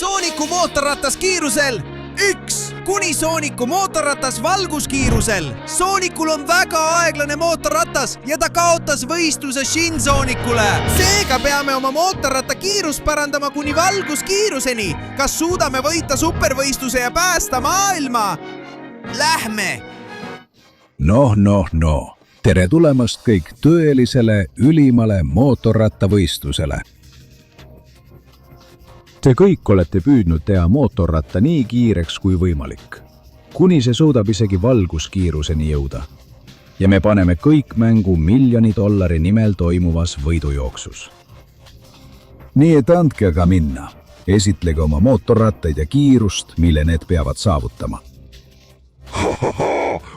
Sooniku mootorratas kiirusel 1, kuni Sooniku mootorratas valguskiirusel. Soonikul on väga aeglane mootorratas ja ta kaotas võistluse Shinsoonikule. Seega peame oma mootorratta kiirust parandama kuni valguskiiruseni. Kas suudame võita supervõistluse ja päästa maailma? Lähme! Noh. Tere tulemast kõik tõelisele ülimale mootorrattavõistlusele. Te kõik olete püüdnud teha mootorratta nii kiireks kui võimalik, kuni see suudab isegi valguskiiruseni jõuda. Ja me paneme kõik mängu $1 miljoni nimel toimuvas võidujooksus. Nii et andke aga minna. Esitlege oma mootorrattaid ja kiirust, mille need peavad saavutama.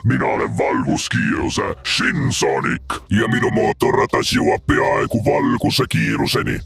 Mina olen valguskiiruse Shinsoonik ja minu mootorratas jõuab peaaegu valguse kiiruseni.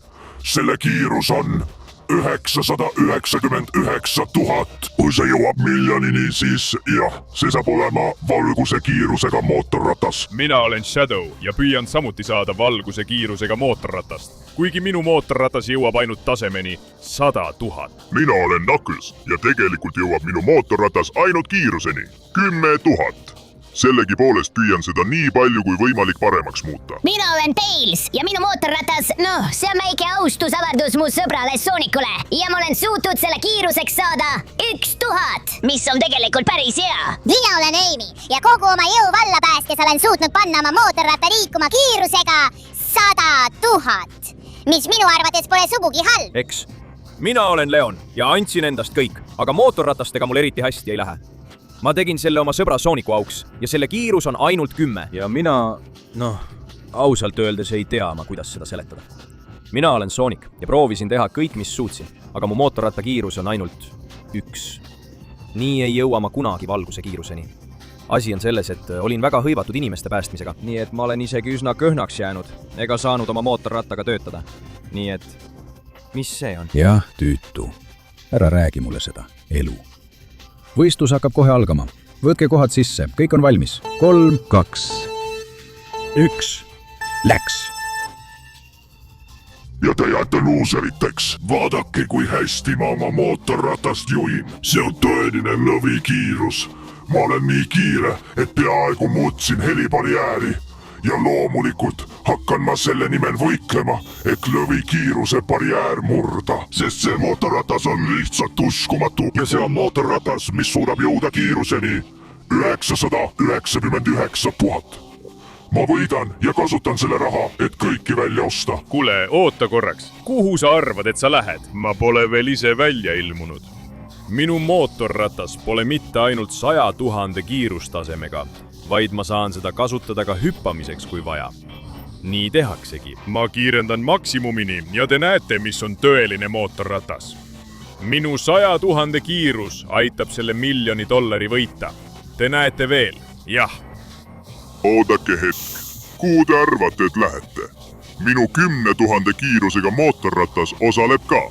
Selle kiirus on 999 000. Kui see jõuab miljonini, siis jah, see saab olema valguse kiirusega mootorratas. Mina olen Shadow ja püüan samuti saada valguse kiirusega mootorratast, kuigi minu mootorratas jõuab ainult tasemeni 100 000. Mina olen Knuckles ja tegelikult jõuab minu mootorratas ainult kiiruseni 10 000. Sellegi poolest püüan seda nii palju kui võimalik paremaks muuta. Mina olen Tails ja minu mootorratas, see on väike austusavardus mu sõbrale Soonikule ja ma olen suutnud selle kiiruseks saada 1000, mis on tegelikult päris hea. Mina olen Amy ja kogu oma jõu valla päästes olen suutnud panna oma mootorratta liikuma kiirusega 100 000, mis minu arvates pole sugugi halb. Eks, mina olen Leon ja andsin endast kõik, aga mootorratastega mul eriti hästi ei lähe. Ma tegin selle oma sõbra Sooniku auks ja selle kiirus on ainult 10. Ja mina, ausalt öeldes ei tea ma, kuidas seda seletada. Mina olen Soonik ja proovisin teha kõik, mis suutsin, aga mu mootorratta kiirus on ainult 1. Nii ei jõua ma kunagi valguse kiiruseni. Asi on selles, et olin väga hõivatud inimeste päästmisega, nii et ma olen isegi üsna kõhnaks jäänud ega saanud oma mootorrattaga töötada. Nii et, mis see on? Jah, tüütu. Ära räägi mulle seda. Elu. Võistlus hakkab kohe algama. Võtke kohad sisse. Kõik on valmis. 3, 2, 1. Läks! Ja te jääte luuseriteks. Vaadake, kui hästi ma oma mootorratast juhin. See on tõeline lõvikiirus. Ma olen nii kiire, et peaaegu muutsin helibarjääri. Ja loomulikult hakkan ma selle nimel võitlema, et lõvikiiruse barjäär murda. Sest see mootorratas on lihtsalt uskumatu ja see on mootorratas, mis suudab jõuda kiiruseni 999 000. Ma võidan ja kasutan selle raha, et kõiki välja osta. Kuule, oota korraks. Kuhu sa arvad, et sa lähed? Ma pole veel ise välja ilmunud. Minu mootorratas pole mitte ainult 100 000 kiirustasemega, vaid ma saan seda kasutada ka hüppamiseks, kui vaja. Nii tehaksegi. Ma kiirendan maksimumini ja te näete, mis on tõeline mootorratas. Minu 100 000 kiirus aitab selle $1 miljoni võita. Te näete veel? Jah. Oodake hetk. Kuhu te arvate, et lähete? Minu 10 000 kiirusega mootorratas osaleb ka.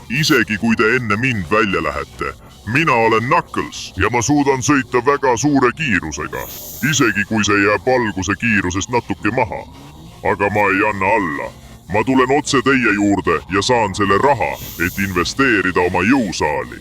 Isegi kui te enne mind välja lähete. Mina olen Knuckles ja ma suudan sõita väga suure kiirusega, isegi kui see jääb valguse kiirusest natuke maha. Aga ma ei anna alla. Ma tulen otse teie juurde ja saan selle raha, et investeerida oma jõusaali.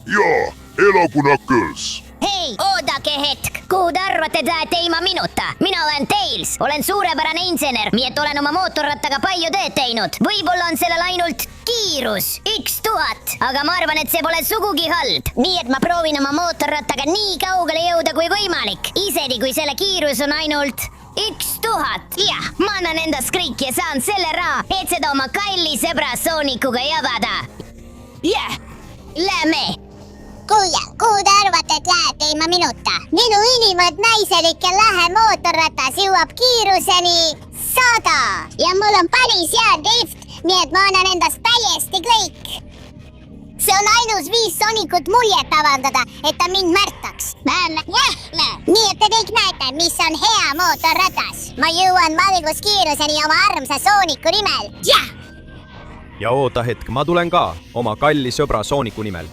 Jaa, elagu Knuckles! Hei, oodake hetk! Kuhu te arvate, et lähete ilma minuta? Mina olen Tails, olen suurepärane insener, nii et olen oma mootorrattaga palju tööd teinud. Võib-olla on sellel ainult kiirus 1000, aga ma arvan, et see pole sugugi halb. Nii et ma proovin oma mootorrattaga nii kaugele jõuda kui võimalik, isegi kui selle kiirus on ainult 1000. Jah, ma annan endast kõik ja saan selle raha, et seda oma kalli sõbra Soonikuga jagada. Jah, lähme! Kuhu te arvate, et lähete ilma minuta? Minu inimõd naiselik ja lähe mootorratas jõuab kiiruseni 100. Ja mul on päris hea drift, nii et ma annan endast täiesti kõik. See on ainus viis Soonikut muljet avaldada, et ta mind märtaks. Nii et te kõik näete, mis on hea mootorratas. Ma jõuan valguskiiruseni oma armsa Sooniku nimel. Ja oota hetk, ma tulen ka oma kalli sõbra Sooniku nimel.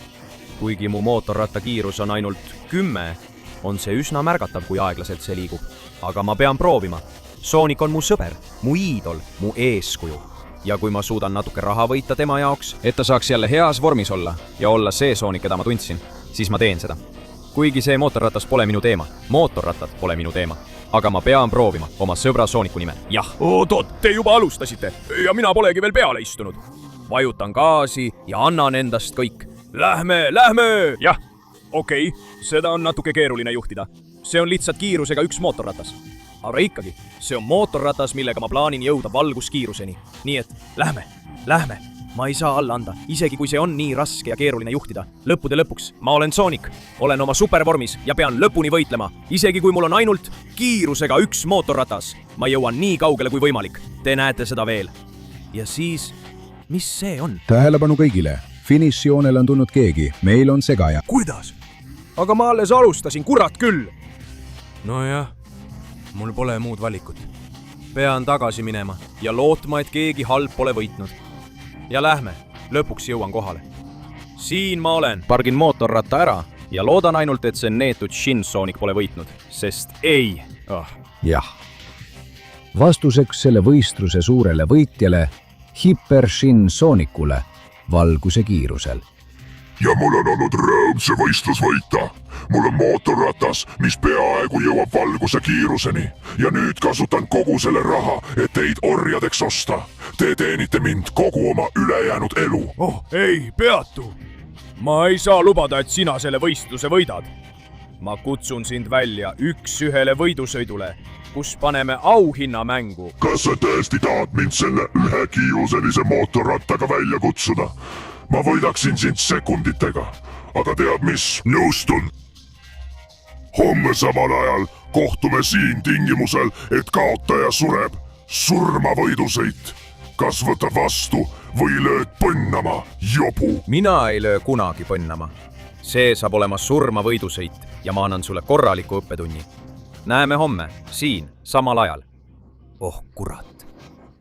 Kuigi mu mootorratta kiirus on ainult 10, on see üsna märgatav, kui aeglaselt see liigub. Aga ma pean proovima. Soonik on mu sõber, mu iidol, mu eeskuju. ja kui ma suudan natuke raha võita tema jaoks, et ta saaks jälle heas vormis olla ja olla see Sonic, keda ma tundsin, siis ma teen seda. Kuigi see mootorratas pole minu teema, mootorrattad pole minu teema, aga ma pean proovima oma sõbra Sooniku nimel, jah. oot, te juba alustasite ja mina polegi veel peale istunud. Vajutan gaasi ja annan endast kõik. Lähme! jah, okei, seda on natuke keeruline juhtida. See on lihtsalt kiirusega üks mootorratas. Aga ikkagi, see on mootorratas, millega ma plaanin jõuda valguskiiruseni. Nii et lähme. Ma ei saa alla anda, isegi kui see on nii raske ja keeruline juhtida. Lõppude lõpuks, ma olen Sonic, olen oma supervormis ja pean lõpuni võitlema. Isegi kui mul on ainult kiirusega üks mootorratas, ma jõuan nii kaugele kui võimalik. Te näete seda veel. Ja siis, mis see on? Tähelepanu kõigile. Finišijoonele on tulnud keegi. Meil on segaja. Kuidas? Aga ma alles alustasin, kurat küll! Nojah, mul pole muud valikut. Pean tagasi minema ja lootma, et keegi halb pole võitnud. Ja lähme, lõpuks jõuan kohale. Siin ma olen. Pargin mootorratta ära ja loodan ainult, et see neetud Shin Sonic pole võitnud, sest ei. Jah. Vastuseks selle võistluse suurele võitjale, Hyper Shin Sonicule, valguse kiirusel. Ja mul on olnud rõõm see võistlus võita. Mul on mootorratas, mis peaaegu jõuab valguse kiiruseni. Ja nüüd kasutan kogu selle raha, et teid orjadeks osta. Te teenite mind kogu oma ülejäänud elu. Ei, peatu! Ma ei saa lubada, et sina selle võistluse võidad. Ma kutsun sind välja 1-1 võidusõidule, kus paneme auhinna mängu. Kas sa tõesti tahad mind selle 1 kiiruselise mootorrattaga välja kutsuda? Ma võidaksin sind sekunditega, aga tead mis? Nõustun. Homme samal ajal kohtume siin tingimusel, et kaotaja sureb. Surma võidusõit. Kas võtad vastu või lööd põnnama, jobu? Mina ei löö kunagi põnnama. See saab olema surma võidusõit ja ma annan sulle korraliku õppetunni. Näeme homme, siin, samal ajal. Oh kurat.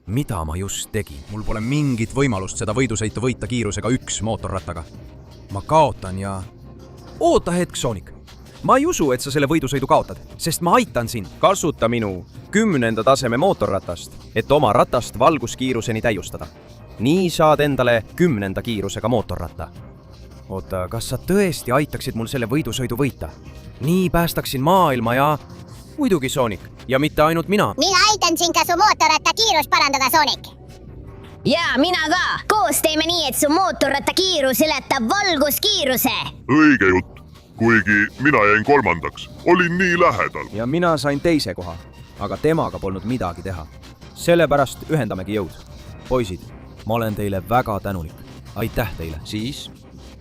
Mida ma just tegin? Mul pole mingit võimalust seda võidusõitu võita kiirusega 1 mootorrattaga. Ma kaotan ja... Oota hetk, Sonic. Ma ei usu, et sa selle võidusõidu kaotad, sest ma aitan sind. Kasuta minu 10. taseme mootorratast, et oma ratast valguskiiruseni täiustada. Nii saad endale 10. kiirusega mootorratta. Oota, kas sa tõesti aitaksid mul selle võidusõidu võita? Nii päästaksin maailma ja... Muidugi, Sonic. Ja mitte ainult mina. Mina aitan sind ka su mootorratta kiirus parandada, Sonic. Jaa, mina ka. Koos teeme nii, et su mootorratta kiirus ületab valguskiiruse. Õige jutt. Kuigi mina jäin 3. Olin nii lähedal. Ja mina sain 2. koha. Aga temaga polnud midagi teha. Sellepärast ühendamegi jõud. Poisid, ma olen teile väga tänulik. Aitäh teile. Siis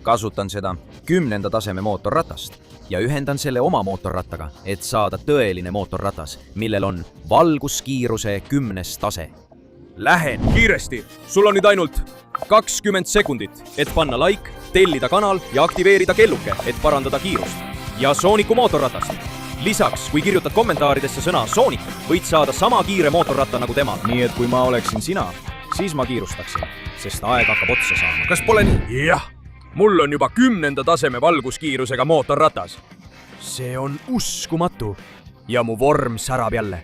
kasutan seda 10. taseme mootorratast ja ühendan selle oma mootorrattaga, et saada tõeline mootorratas, millel on valguskiiruse 10. tase. Lähen kiiresti! Sul on nüüd ainult 20 sekundit, et panna like, tellida kanal ja aktiveerida kelluke, et parandada kiirust. Ja Sooniku mootorratast. Lisaks, kui kirjutad kommentaaridesse sõna Sonic, võid saada sama kiire mootorratta nagu tema. Nii et kui ma oleksin sina, siis ma kiirustaksin, sest aeg hakkab otsa saama. Kas pole nii? Jah! Mul on juba 10. taseme valguskiirusega mootorratas. See on uskumatu. Ja mu vorm särab jälle.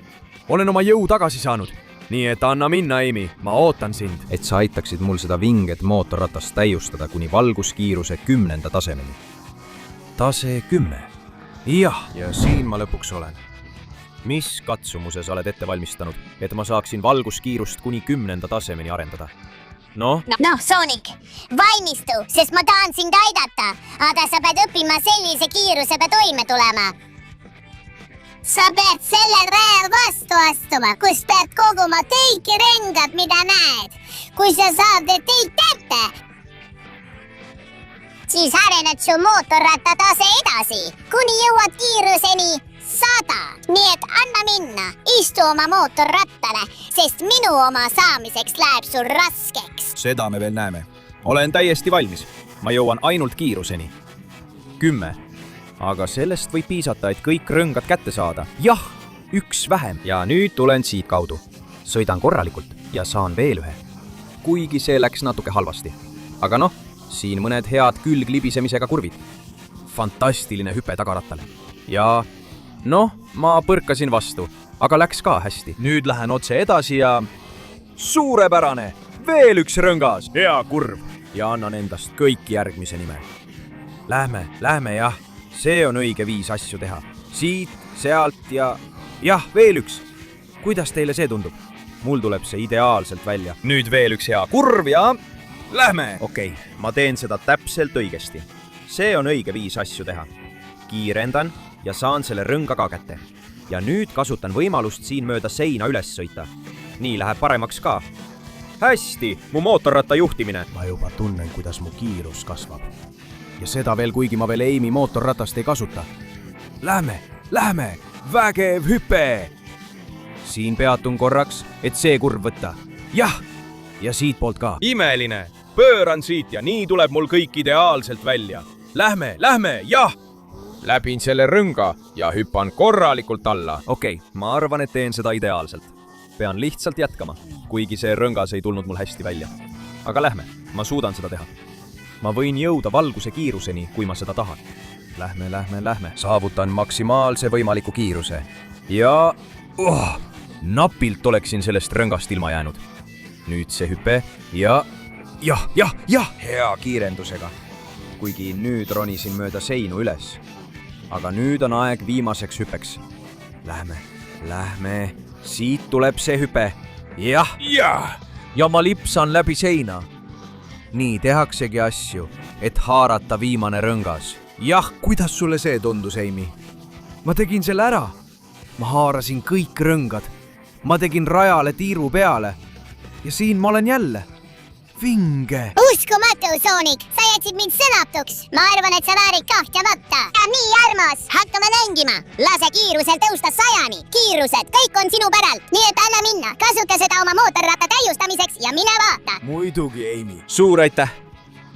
Olen oma jõu tagasi saanud. Nii et anna minna, Amy. Ma ootan sind. Et sa aitaksid mul seda vinget mootorratast täiustada kuni valguskiiruse 10. tasemeni. Tase 10. Jah, ja siin ma lõpuks olen. Mis katsumuse sa oled ette valmistanud, et ma saaksin valguskiirust kuni 10. tasemeni arendada? Noh, Sonic, valmistu, sest ma tahan sind aidata, aga sa pead õppima sellise kiirusega toime tulema. Sa pead sellel rajal vastu astuma, kus pead koguma kõiki rengad, mida näed. Kui sa saad need kõik kätte, siis arened su mootorratta tase edasi, kuni jõuad kiiruseni 100. Nii et anna minna, istu oma mootorrattale, sest minu oma saamiseks läheb sul raskeks. Seda me veel näeme. Olen täiesti valmis. Ma jõuan ainult kiiruseni. 10. Aga sellest võib piisata, et kõik rõngad kätte saada. Jah, 1 vähem. Ja nüüd tulen siit kaudu. Sõidan korralikult ja saan veel 1. Kuigi see läks natuke halvasti. Aga noh, siin mõned head külglibisemisega kurvid. Fantastiline hüpe tagarattale. Ja... Noh, ma põrkasin vastu, aga läks ka hästi. Nüüd lähen otse edasi ja... Suurepärane! veel üks rõngas. hea kurv. ja annan endast kõik järgmise nimel. Lähme jah. see on õige viis asju teha. siit, sealt ja jah, veel üks. kuidas teile see tundub? mul tuleb see ideaalselt välja. nüüd veel üks hea kurv ja lähme. Okei, ma teen seda täpselt õigesti. see on õige viis asju teha. kiirendan ja saan selle rõnga ka kätte. ja nüüd kasutan võimalust siin mööda seina üles sõita. nii läheb paremaks ka. hästi, mu mootorratta juhtimine. ma juba tunnen, kuidas mu kiirus kasvab. ja seda veel, kuigi ma veel Amy mootorratast ei kasuta. Lähme, vägev hüpe. siin peatun korraks, et see kurv võtta. jah, ja siitpoolt ka. imeline, pööran siit ja nii tuleb mul kõik ideaalselt välja. Lähme, jah. läbin selle rõnga ja hüppan korralikult alla. Okei, ma arvan, et teen seda ideaalselt. pean lihtsalt jätkama, kuigi see rõngas ei tulnud mul hästi välja. aga lähme, ma suudan seda teha. ma võin jõuda valguse kiiruseni, kui ma seda tahan. Lähme. saavutan maksimaalse võimaliku kiiruse. ja napilt oleksin sellest rõngast ilma jäänud. nüüd see hüpe ja jah, hea kiirendusega. kuigi nüüd ronisin mööda seinu üles. aga nüüd on aeg viimaseks hüpeks. Lähme, siit tuleb see hüpe. jah, ja ma lipsan läbi seina. nii tehaksegi asju, et haarata viimane rõngas. jah, kuidas sulle see tundus, Amy? ma tegin selle ära. ma haarasin kõik rõngad. ma tegin rajale tiiru peale. ja siin ma olen jälle. vinge. Uskumatu, Sonic, sa jätsid mind sõnatuks. ma arvan, et sa väärid kahtlemata. nii armas, hakkame mängima. lase kiirusel tõusta 100-ni. kiirused, kõik on sinu päralt. nii et anna minna, kasuta seda oma mootorratta täiustamiseks ja mine vaata. muidugi, Amy. suur aitäh.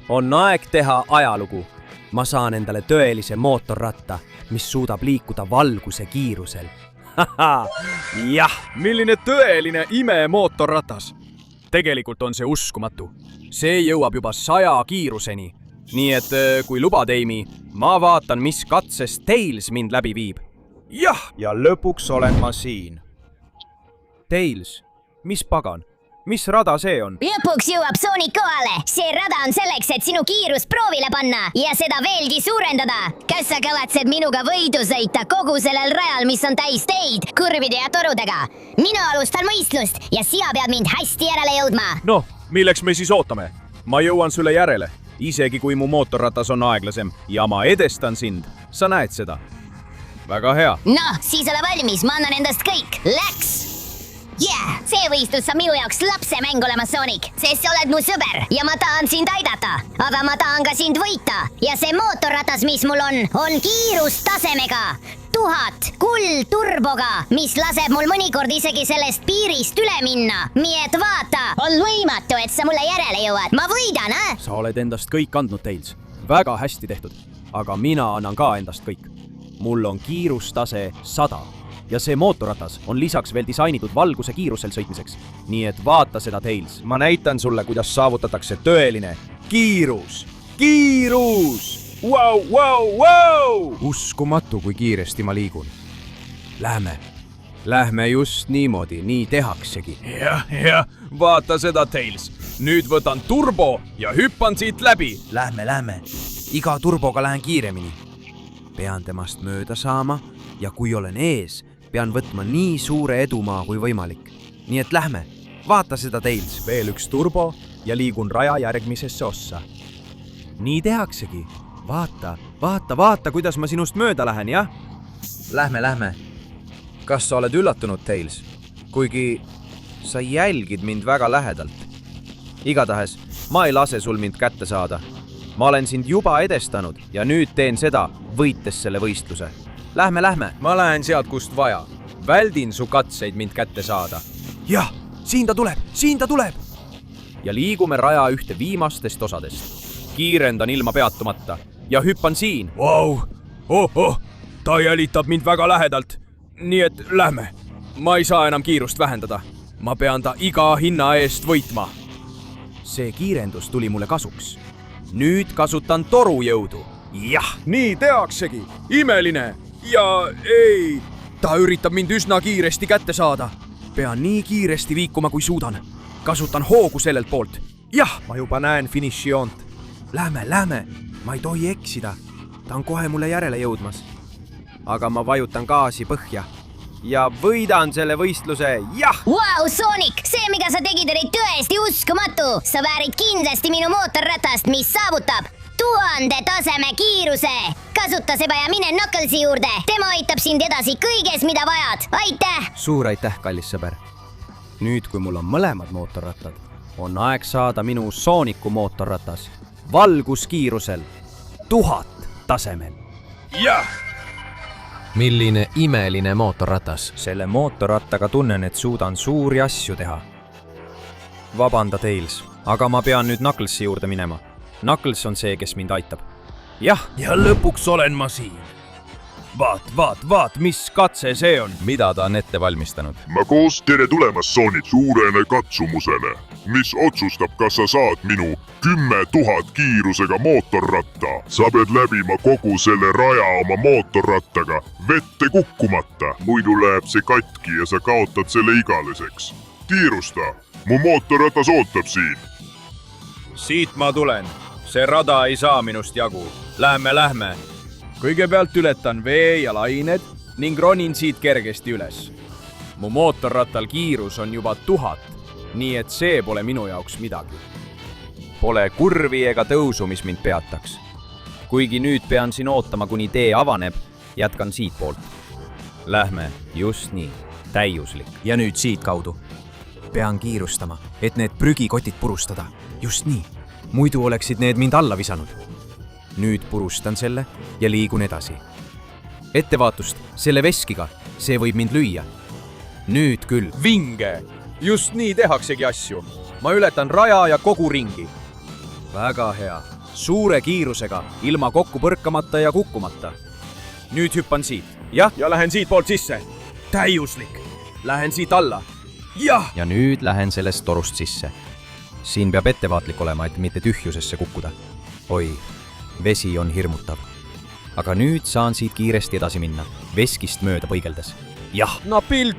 on aeg teha ajalugu. ma saan endale tõelise mootorratta, mis suudab liikuda valguse kiirusel. jah, milline tõeline imemootorratas. tegelikult on see uskumatu. see jõuab juba 100 kiiruseni. nii et kui lubad, Amy, ma vaatan, mis katsest Tails mind läbi viib. jah, ja lõpuks olen ma siin. Tails, mis pagan? mis rada see on? lõpuks jõuab Sonic kohale. see rada on selleks, et sinu kiirust proovile panna ja seda veelgi suurendada. kas sa kavatsed minuga võidu sõita kogu sellel rajal, mis on täis teid, kurvide ja torudega? mina alustan võistlust ja sina pead mind hästi järele jõudma. noh, milleks me siis ootame? ma jõuan sulle järele, isegi kui mu mootorratas on aeglasem ja ma edestan sind. sa näed seda? väga hea. noh, siis ole valmis, ma annan endast kõik. Läks! see võistlus saab minu jaoks lapsemäng olema, Sonic, sest sa oled mu sõber ja ma tahan sind aidata, aga ma tahan ka sind võita. ja see mootorratas, mis mul on kiirustasemega 1000 kuldturboga, mis laseb mul mõnikord isegi sellest piirist üle minna. nii et vaata, on võimatu, et sa mulle järele jõuad. ma võidan, sa oled endast kõik andnud, Tails. väga hästi tehtud, aga mina annan ka endast kõik. mul on kiirustase 100. ja see mootorratas on lisaks veel disainitud valguse kiirusel sõitmiseks. nii et vaata seda, Tails. ma näitan sulle, kuidas saavutatakse tõeline kiirus. Vau! uskumatu, kui kiiresti ma liigun. Lähme just niimoodi, nii tehaksegi. jah, vaata seda, Tails. nüüd võtan turbo ja hüppan siit läbi. Lähme. iga turboga lähen kiiremini. pean temast mööda saama ja kui olen ees, pean võtma nii suure edumaa kui võimalik. nii et lähme, vaata seda, Tails. veel üks turbo ja liigun raja järgmisesse ossa. nii tehaksegi. Vaata, kuidas ma sinust mööda lähen, jah? Lähme. kas sa oled üllatunud, Tails? kuigi sa jälgid mind väga lähedalt. igatahes, ma ei lase sul mind kätte saada. ma olen sind juba edestanud ja nüüd teen seda, võites selle võistluse. Lähme. ma lähen sealt, kust vaja. väldin su katseid mind kätte saada. jah, siin ta tuleb. ja liigume raja ühte viimastest osadest. kiirendan ilma peatumata ja hüppan siin. Vau! Ta jälitab mind väga lähedalt. nii et lähme. ma ei saa enam kiirust vähendada. ma pean ta iga hinna eest võitma. see kiirendus tuli mulle kasuks. nüüd kasutan torujõudu. jah, nii tehaksegi. imeline. ja ta üritab mind üsna kiiresti kätte saada. pean nii kiiresti liikuma, kui suudan. kasutan hoogu sellelt poolt. Jah, ma juba näen finišijoont. Lähme, ma ei tohi eksida. Ta on kohe mulle järele jõudmas. Aga ma vajutan gaasi põhja ja võidan selle võistluse. Jah! Vau, Sonic, see, mida sa tegid, oli tõesti uskumatu. Sa väärid kindlasti minu mootorratast, mis saavutab 1000 taseme kiiruse. Kasuta seba ja mine Knucklesi juurde. Tema aitab sind edasi kõiges, mida vajad. Aitäh! Suur aitäh, kallis sõber. Nüüd, kui mul on mõlemad mootorrattad, on aeg saada minu Sooniku mootorratas valguskiirusel 1000 tasemel. Jah! Milline imeline mootorratas. Selle mootorrattaga tunnen, et suudan suuri asju teha. Vabanda, Tails, aga ma pean nüüd Knucklesi juurde minema. Knuckles on see, kes mind aitab. Jah, ja lõpuks olen ma siin. Vaat, mis katse see on. Mida ta on ette valmistanud? ma koos tere tulemast, Sonic, suurele katsumusele, mis otsustab, kas sa saad minu 10 000 kiirusega mootorratta. Sa pead läbima kogu selle raja oma mootorrattaga vette kukkumata, muidu läheb see katki ja sa kaotad selle igaveseks. Kiirusta, mu mootorratas ootab siin. Siit ma tulen. See rada ei saa minust jagu. Lähme. Kõigepealt ületan vee ja lained ning ronin siit kergesti üles. Mu mootorrattal kiirus on juba 1000, nii et see pole minu jaoks midagi. Pole kurvi ega tõusu, mis mind peataks. Kuigi nüüd pean siin ootama, kuni tee avaneb, jätkan siitpoolt. Lähme, just nii, täiuslik. Ja nüüd siit kaudu. Pean kiirustama, et need prügikotid purustada. Just nii, muidu oleksid need mind alla visanud. Nüüd purustan selle ja liigun edasi. Ettevaatust, selle veskiga, see võib mind lüüa. Nüüd küll. Vinge! Just nii tehaksegi asju. Ma ületan raja ja kogu ringi. Väga hea. Suure kiirusega, ilma kokku põrkamata ja kukkumata. Nüüd hüppan siit. Jah, ja lähen siit poolt sisse. Täiuslik. Lähen siit alla. Jah! Ja nüüd lähen sellest torust sisse. Siin peab ettevaatlik olema, et mitte tühjusesse kukkuda. Oi, vesi on hirmutav. Aga nüüd saan siit kiiresti edasi minna, veskist mööda põigeldes. Jah! Napilt!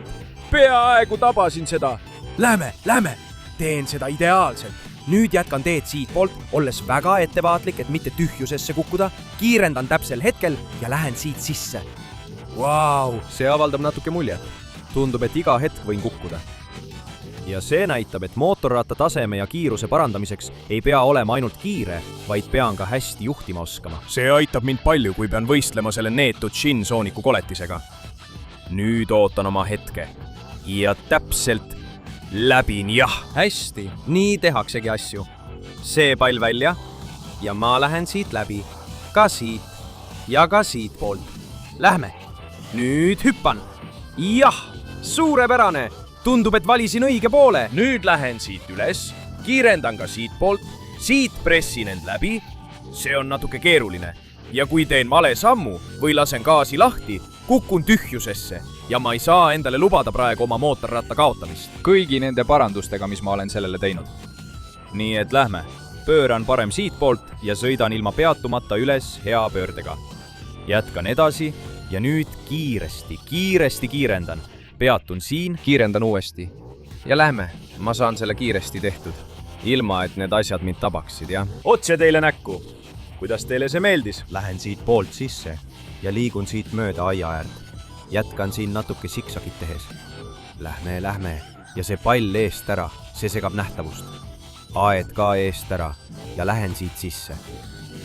Peaaegu tabasin seda. Lähme! Teen seda ideaalselt. Nüüd jätkan teed siitpoolt, olles väga ettevaatlik, et mitte tühjusesse kukkuda. Kiirendan täpsel hetkel ja lähen siit sisse. Vau, see avaldab natuke muljet. Tundub, et iga hetk võin kukkuda. Ja see näitab, et mootorratta taseme ja kiiruse parandamiseks ei pea olema ainult kiire, vaid pean ka hästi juhtima oskama. See aitab mind palju, kui pean võistlema selle neetud Sooniku koletisega. Nüüd ootan oma hetke. Ja täpselt läbin, jah. Hästi, nii tehaksegi asju. See pall välja ja ma lähen siit läbi. Ka siit ja ka siit poolt. Lähme. Nüüd hüppan. Jah, suurepärane. Tundub, et valisin õige poole. Nüüd lähen siit üles, kiirendan ka siit poolt, siit pressin end läbi. See on natuke keeruline. Ja kui teen vale sammu või lasen gaasi lahti, kukun tühjusesse ja ma ei saa endale lubada praegu oma mootorratta kaotamist. Kõigi nende parandustega, mis ma olen sellele teinud. Nii et lähme. Pööran parem siit poolt ja sõidan ilma peatumata üles hea pöördega. Jätkan edasi ja nüüd kiiresti kiirendan. Peatun siin, kiirendan uuesti. Ja lähme, ma saan selle kiiresti tehtud. Ilma, et need asjad mind tabaksid, jah? Otse teile näkku. Kuidas teile see meeldis? Lähen siit poolt sisse ja liigun siit mööda aia äärt. Jätkan siin natuke siksakit tehes. Lähme ja see pall eest ära, see segab nähtavust. Aed ka eest ära ja lähen siit sisse.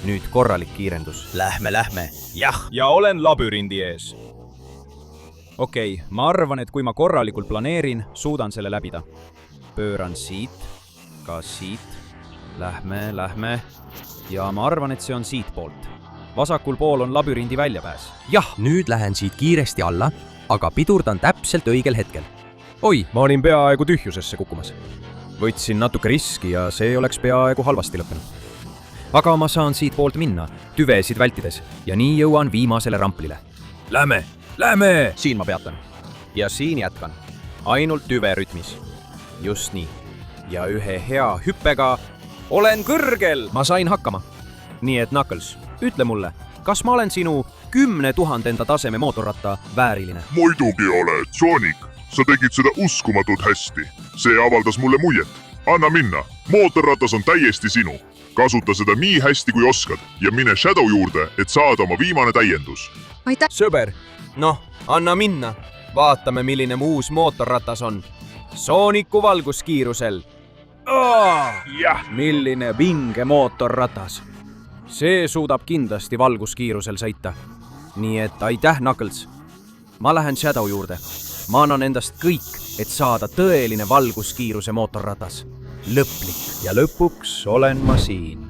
Nüüd korralik kiirendus. Lähme. Jah, ja olen labürindi ees. Okei, ma arvan, et kui ma korralikult planeerin, suudan selle läbida. Pööran siit, ka siit. Lähme. Ja ma arvan, et see on siit poolt. Vasakul pool on labürindi väljapääs. Jah, nüüd lähen siit kiiresti alla, aga pidurdan täpselt õigel hetkel. Oi, ma olin peaaegu tühjusesse kukkumas. Võtsin natuke riski ja see oleks peaaegu halvasti lõppenud. Aga ma saan siit poolt minna, tüvesid vältides, ja nii jõuan viimasele ramplile. Lähme! Siin ma peatan. Ja siin jätkan. Ainult tüve rütmis. Just nii. Ja ühe hea hüppega olen kõrgel! Ma sain hakkama. Nii et Knuckles, ütle mulle, kas ma olen sinu 10 000 taseme mootorratta vääriline? Muidugi oled, Sonic. Sa tegid seda uskumatult hästi. See avaldas mulle muljet. anna minna, mootorratas on täiesti sinu. Kasuta seda nii hästi kui oskad ja mine Shadow juurde, et saada oma viimane täiendus. sõber, noh, anna minna. Vaatame, milline mu uus mootorratas on. Sooniku valguskiirusel. jah, Milline vinge mootorratas. See suudab kindlasti valguskiirusel sõita. Nii et aitäh, Knuckles. Ma lähen Shadow juurde. Ma annan endast kõik, et saada tõeline valguskiiruse mootorratas. Lõplik. Ja lõpuks olen ma siin.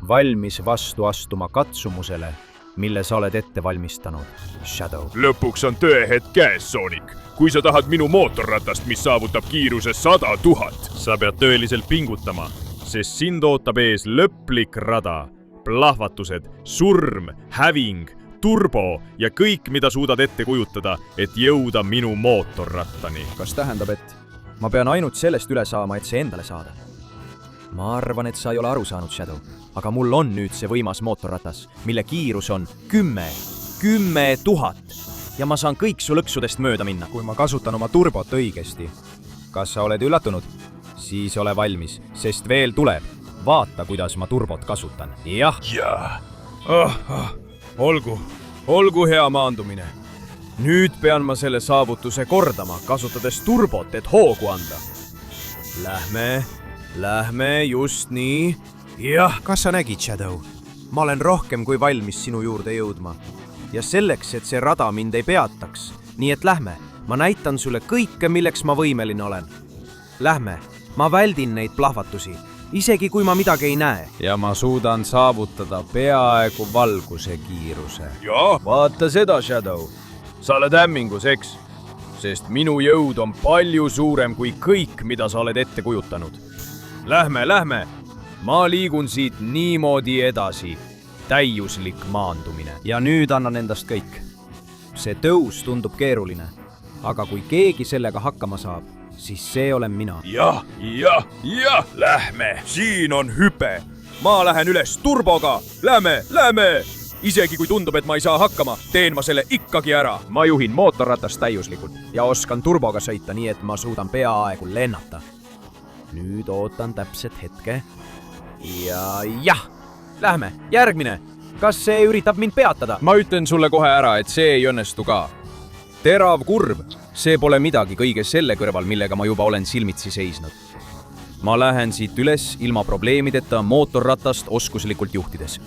Valmis vastu astuma katsumusele, mille sa oled ette valmistanud, Shadow. lõpuks on tõehetk käes, Sonic. Kui sa tahad minu mootorratast, mis saavutab kiiruse 100 000, sa pead tõeliselt pingutama, sest sind ootab ees lõplik rada. Plahvatused, surm, häving, turbo ja kõik, mida suudad ette kujutada, et jõuda minu mootorrattani. Kas tähendab, et ma pean ainult sellest üle saama, et see endale saada? Ma arvan, et sa ei ole aru saanud, Shadow. Aga mul on nüüd see võimas mootorratas, mille kiirus on 10 000. Ja ma saan kõik su lõksudest mööda minna. Kui ma kasutan oma turbot õigesti. Kas sa oled üllatunud? Siis ole valmis, sest veel tuleb. Vaata, kuidas ma turbot kasutan. Jah. Olgu hea maandumine. Nüüd pean ma selle saavutuse kordama, kasutades turbot, et hoogu anda. Lähme, just nii. Jah, kas sa nägid, Shadow? Ma olen rohkem kui valmis sinu juurde jõudma. Ja selleks, et see rada mind ei peataks. Nii et lähme, ma näitan sulle kõike, milleks ma võimeline olen. Lähme, ma väldin neid plahvatusi, isegi kui ma midagi ei näe. Ja ma suudan saavutada peaaegu valguse kiiruse. Jaa, Vaata seda, Shadow. Sa oled hämmingus, eks? Sest minu jõud on palju suurem kui kõik, mida sa oled ette kujutanud. Lähme. Ma liigun siit niimoodi edasi. Täiuslik maandumine. Ja nüüd annan endast kõik. See tõus tundub keeruline. Aga kui keegi sellega hakkama saab, siis see olen mina. jah, lähme. Siin on hüpe. Ma lähen üles turboga. Lähme. Isegi kui tundub, et ma ei saa hakkama, teen ma selle ikkagi ära. Ma juhin mootorratast täiuslikult ja oskan turboga sõita, nii et ma suudan peaaegu lennata. Nüüd ootan täpset hetke. Ja jah, lähme, järgmine. Kas see üritab mind peatada? Ma ütlen sulle kohe ära, et see ei õnnestu ka. Terav kurv, see pole midagi kõige selle kõrval, millega ma juba olen silmitsi seisnud. Ma lähen siit üles ilma probleemideta mootorratast oskuslikult juhtides.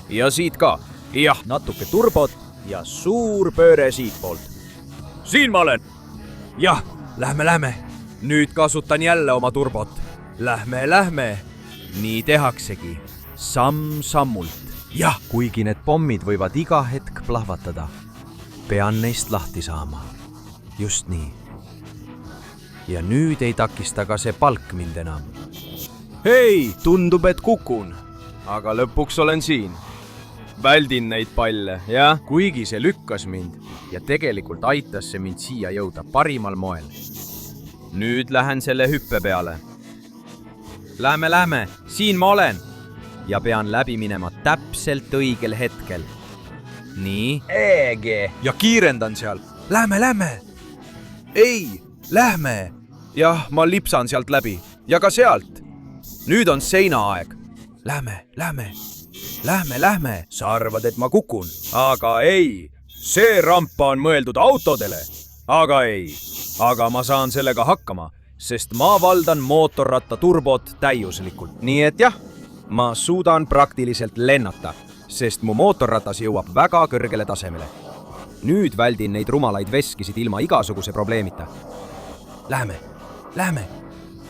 Ja siit ka. Jah, natuke turbot ja suur pööre siitpoolt. Siin ma olen. Jah, lähme. Nüüd kasutan jälle oma turbot. Lähme. Nii tehaksegi. Samm-sammult. Jah, kuigi need pommid võivad iga hetk plahvatada. Pean neist lahti saama. Just nii. Ja nüüd ei takista ka see palk mind enam. Hei, tundub, et kukun. Aga lõpuks olen siin. Väldin neid palle, jah? Kuigi see lükkas mind ja tegelikult aitas see mind siia jõuda parimal moel. Nüüd lähen selle hüppe peale. Lähme, siin ma olen. Ja pean läbi minema täpselt õigel hetkel. Nii. Eege. Ja kiirendan seal. Lähme. Ei, lähme. Jah, ma lipsan sealt läbi. Ja ka sealt. Nüüd on seinaaeg. Lähme. Sa arvad, et ma kukun? Aga ei. See rampa on mõeldud autodele. Aga ei. Aga ma saan sellega hakkama, sest ma valdan mootorratta turbot täiuslikult. Nii et jah, ma suudan praktiliselt lennata, sest mu mootorratas jõuab väga kõrgele tasemele. Nüüd väldin neid rumalaid veskisid ilma igasuguse probleemita. Lähme.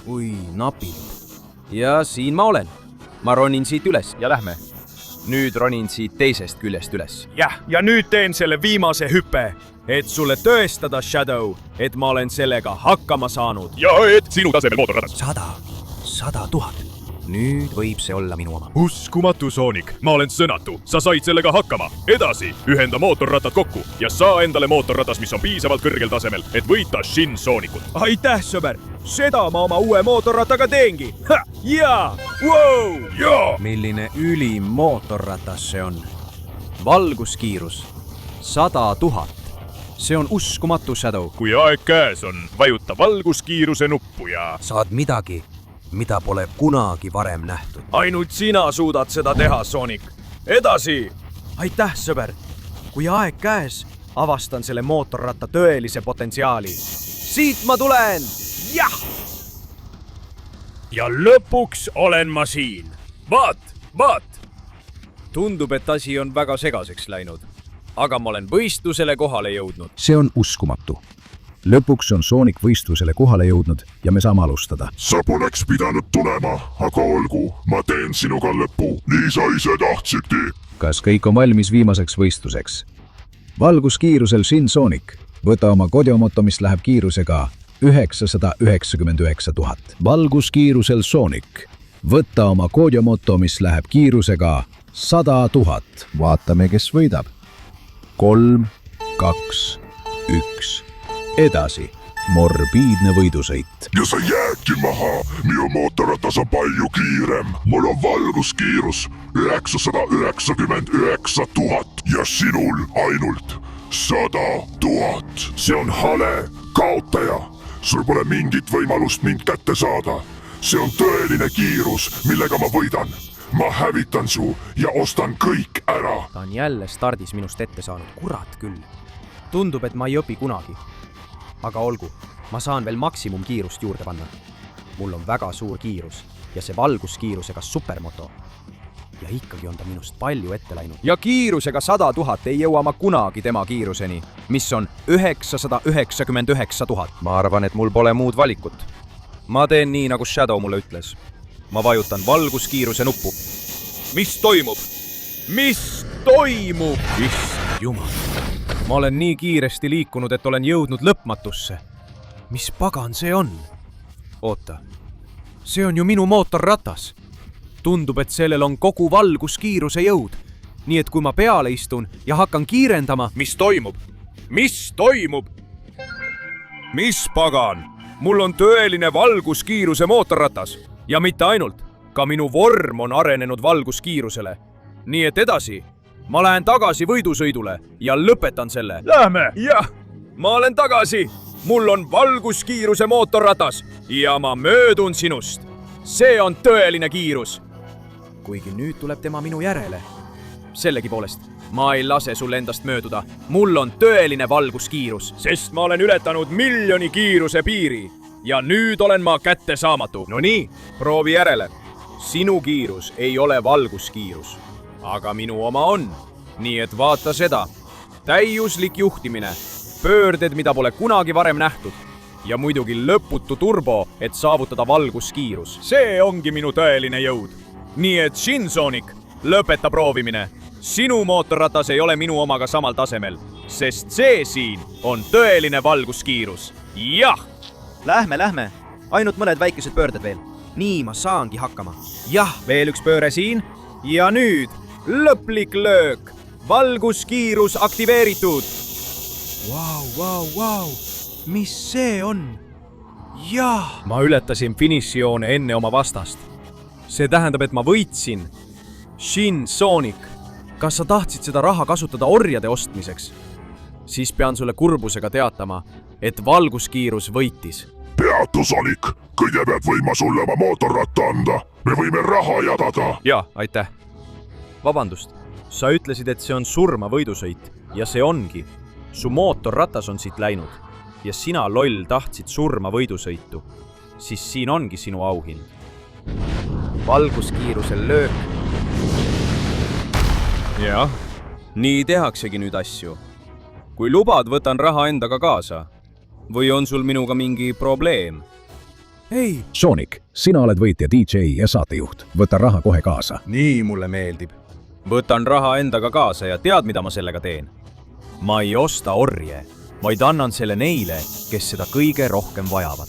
Ui, napilt. Ja siin ma olen. Ma ronin siit üles ja lähme. Nüüd ronin siit teisest küljest üles. Jah, ja nüüd teen selle viimase hüppe, et sulle tõestada, Shadow, et ma olen sellega hakkama saanud. ja et sinu tasemel mootorratas. 100 000. Nüüd võib see olla minu oma. Uskumatu, Sonic, ma olen sõnatu, sa said sellega hakkama. Edasi, ühenda mootorratad kokku ja saa endale mootorratas, mis on piisavalt kõrgel tasemel, et võita Shin Sonicut. Aitäh, sõber! Seda ma oma uue mootorrattaga teengi! Jaa! Wow! Milline ülim mootorratas see on. Valguskiirus 100 000. See on uskumatu, Shadow. Kui aeg käes on, vajuta valguskiiruse nuppu ja... Saad midagi mida pole kunagi varem nähtud. ainult sina suudad seda teha, Sonic. edasi! aitäh, sõber! kui aeg käes, avastan selle mootorratta tõelise potentsiaali. siit ma tulen! jah! ja lõpuks olen ma siin. vaat! tundub, et asi on väga segaseks läinud. aga ma olen võistlusele kohale jõudnud. see on uskumatu. lõpuks on Sonic võistlusele kohale jõudnud ja me saame alustada. sa poleks pidanud tulema, aga olgu, ma teen sinuga lõpu. nii sa ise tahtsidki. kas kõik on valmis viimaseks võistluseks? valguskiirusel Shin Sonic, võta oma Kodiomoto, mis läheb kiirusega 999 000. valguskiirusel Sonic, võta oma Kodiomoto, mis läheb kiirusega 100 000. vaatame, kes võidab. 3, 2, 1. edasi. Morbiidne võidusõit. ja sa jäädki maha. minu mootorratas on palju kiirem. mul on valguskiirus 999 000 ja sinul ainult 100 000. see on hale, kaotaja. sul pole mingit võimalust mind kätte saada. see on tõeline kiirus, millega ma võidan. ma hävitan su ja ostan kõik ära. ta on jälle stardis minust ette saanud, kurat küll. tundub, et ma ei õpi kunagi. aga olgu, ma saan veel maksimumkiirust juurde panna. mul on väga suur kiirus ja see valguskiirusega supermoto. ja ikkagi on ta minust palju ette läinud. ja kiirusega 100 000 ei jõua ma kunagi tema kiiruseni, mis on 999 000. ma arvan, et mul pole muud valikut. ma teen nii, nagu Shadow mulle ütles. ma vajutan valguskiiruse nuppu. mis toimub? mis toimub? issand jumal. ma olen nii kiiresti liikunud, et olen jõudnud lõpmatusse. mis pagan see on? oota, see on ju minu mootorratas. tundub, et sellel on kogu valguskiiruse jõud. nii et kui ma peale istun ja hakkan kiirendama... mis toimub? mis toimub? mis pagan? mul on tõeline valguskiiruse mootorratas. ja mitte ainult, ka minu vorm on arenenud valguskiirusele. nii et edasi, ma lähen tagasi võidusõidule ja lõpetan selle. Lähme! jah, ma olen tagasi. mul on valguskiiruse mootorratas ja ma möödun sinust. see on tõeline kiirus. kuigi nüüd tuleb tema minu järele. sellegipoolest, ma ei lase sul endast mööduda. mul on tõeline valguskiirus. sest ma olen ületanud 1 000 000 kiiruse piiri ja nüüd olen ma kättesaamatu. no nii, proovi järele. sinu kiirus ei ole valguskiirus, aga minu oma on. nii et vaata seda. täiuslik juhtimine, pöörded, mida pole kunagi varem nähtud ja muidugi lõputu turbo, et saavutada valguskiirus. see ongi minu tõeline jõud. nii et Shin Sonic, lõpeta proovimine. sinu mootorratas ei ole minu omaga samal tasemel, sest see siin on tõeline valguskiirus. jah! Lähme. ainult mõned väikesed pöörded veel. nii ma saangi hakkama. jah, veel üks pööre siin. ja nüüd lõplik löök. valguskiirus aktiveeritud. Vau. mis see on? jah! ma ületasin finišijoone enne oma vastast. see tähendab, et ma võitsin. Shin Sonic, kas sa tahtsid seda raha kasutada orjade ostmiseks? siis pean sulle kurbusega teatama, et valguskiirus võitis. peatu, Sonic. kõigepealt võin ma sulle oma mootorratta anda. me võime raha jagada. jaa, aitäh. vabandust, sa ütlesid, et see on surma võidusõit ja see ongi. su mootorratas on siit läinud ja sina, loll, tahtsid surma võidusõitu. siis siin ongi sinu auhind. valguskiirusel löök. jah, nii tehaksegi nüüd asju. kui lubad, võtan raha endaga kaasa. või on sul minuga mingi probleem? ei, Sonic, sina oled võitja, DJ ja saatejuht. võta raha kohe kaasa. nii mulle meeldib. võtan raha endaga kaasa ja tead, mida ma sellega teen? ma ei osta orje, vaid annan selle neile, kes seda kõige rohkem vajavad.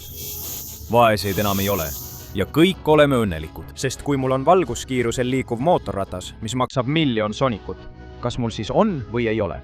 vaeseid enam ei ole ja kõik oleme õnnelikud. sest kui mul on valguskiirusel liikuv mootorratas, mis maksab 1 000 000 Sonicut, kas mul siis on või ei ole?